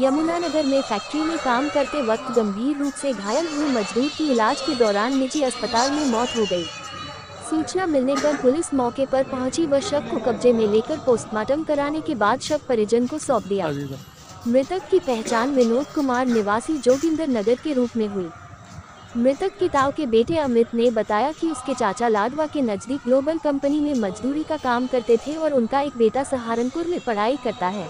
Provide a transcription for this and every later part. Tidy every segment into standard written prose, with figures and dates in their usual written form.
यमुनानगर में फैक्ट्री में काम करते वक्त गंभीर रूप से घायल हुए मजदूर की इलाज के दौरान निजी अस्पताल में मौत हो गई। सूचना मिलने पर पुलिस मौके पर पहुंची व शव को कब्जे में लेकर पोस्टमार्टम कराने के बाद शव परिजन को सौंप दिया। मृतक की पहचान विनोद कुमार निवासी जोगिंदर नगर के रूप में हुई। मृतक के ताऊ के बेटे अमित ने बताया कि उसके चाचा लाडवा के नजदीक ग्लोबल कंपनी में मजदूरी का काम करते थे और उनका एक बेटा सहारनपुर में पढ़ाई करता है।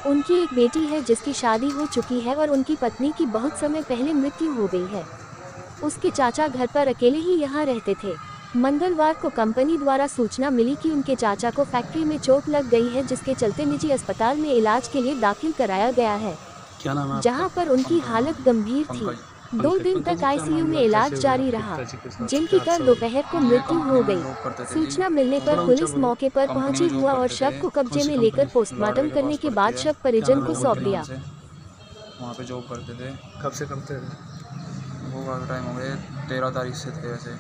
उनकी एक बेटी है जिसकी शादी हो चुकी है और उनकी पत्नी की बहुत समय पहले मृत्यु हो गई है। उसके चाचा घर पर अकेले ही यहाँ रहते थे। मंगलवार को कंपनी द्वारा सूचना मिली कि उनके चाचा को फैक्ट्री में चोट लग गई है, जिसके चलते निजी अस्पताल में इलाज के लिए दाखिल कराया गया है, जहां पर उनकी हालत गंभीर थी। 2 दिन तक आईसीयू में इलाज जारी रहा, जिनकी कल दोपहर को मृत्यु हो गई। सूचना मिलने पर पुलिस मौके पर पहुंची हुआ और शव को कब्जे में लेकर पोस्टमार्टम करने के बाद शव परिजन को सौंप दिया। वहाँ पे जॉब करते थे। कब से करते थे? वो काफ़ी टाइम हो गए, 13 तारीख से थे वैसे।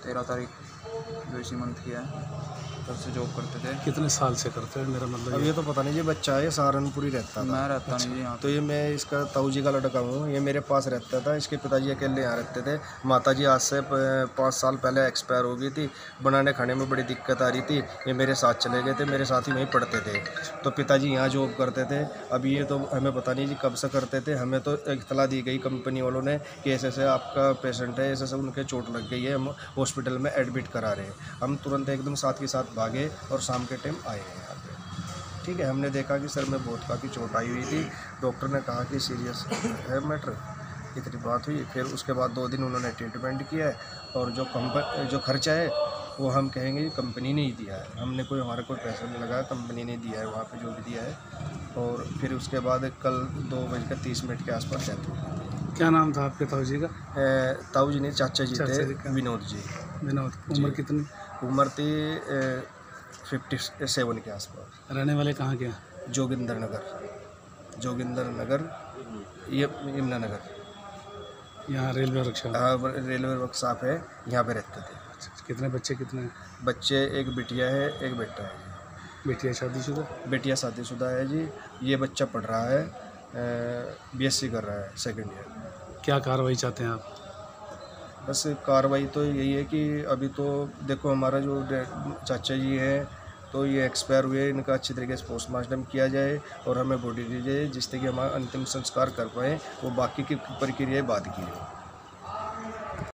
13 तारीख जो इसी मंथ की है, तब से जॉब करते थे। कितने साल से करते हैं? मेरा मतलब अब ये तो पता नहीं जी, बच्चा है सहारनपुर ही रहता था। मैं रहता नहीं जी यहाँ। तो ये मैं इसका ताऊ जी का लड़का हूँ, ये मेरे पास रहता था। इसके पिताजी अकेले यहाँ रहते थे। माताजी आज से 5 साल पहले एक्सपायर हो गई थी। बनाने खाने में बड़ी दिक्कत आ रही थी। ये मेरे साथ चले गए थे, मेरे साथ ही वहीं पढ़ते थे। तो पिताजी यहाँ जॉब करते थे। अब ये तो हमें पता नहीं जी कब से करते थे। हमें तो इत्तला दी गई कंपनी वालों ने कि ऐसे ऐसे आपका पेशेंट है, ऐसे ऐसे उनके चोट लग गई है, हम हॉस्पिटल में एडमिट करा रहे हैं। हम तुरंत एकदम साथ के साथ भागे और शाम के टाइम आए हैं यहाँ पे। ठीक है, हमने देखा कि सर में बहुत काफ़ी चोट आई हुई थी। डॉक्टर ने कहा कि सीरियस है मैटर, इतनी बात हुई। फिर उसके बाद 2 दिन उन्होंने ट्रीटमेंट किया है और जो खर्चा है वो हम कहेंगे कंपनी ने ही दिया है। हमने हमारा कोई पैसा नहीं लगाया, कंपनी ने दिया है वहाँ पे जो भी दिया है। और फिर उसके बाद कल 2:30 के आसपास डेथ हो गई। क्या नाम था आपके ताऊ जी का? ताऊ जी नहीं, चाचा जी थे, विनोद जी। विनोद। उम्र कितनी? उम्र थी 57 के आसपास। रहने वाले कहाँ के? जोगिंदर नगर, ये यमुनानगर। यहाँ रेलवे वर्कशॉप? रेलवे वर्कशॉप है, यहाँ पे रहते थे। कितने बच्चे? कितने बच्चे? एक बिटिया है, एक बेटा है। बेटिया शादीशुदा? बेटिया शादीशुदा है जी। ये बच्चा पढ़ रहा है, BSc कर रहा है, 2nd ईयर। क्या कार्रवाई चाहते हैं आप? बस कार्रवाई तो यही है कि अभी तो देखो हमारा जो चाचा जी हैं तो ये एक्सपायर हुए, इनका अच्छी तरीके से पोस्टमार्टम किया जाए और हमें बॉडी दी जाए, जिससे कि हमारा अंतिम संस्कार कर पाएँ। वो बाकी की प्रक्रिया बाद की है।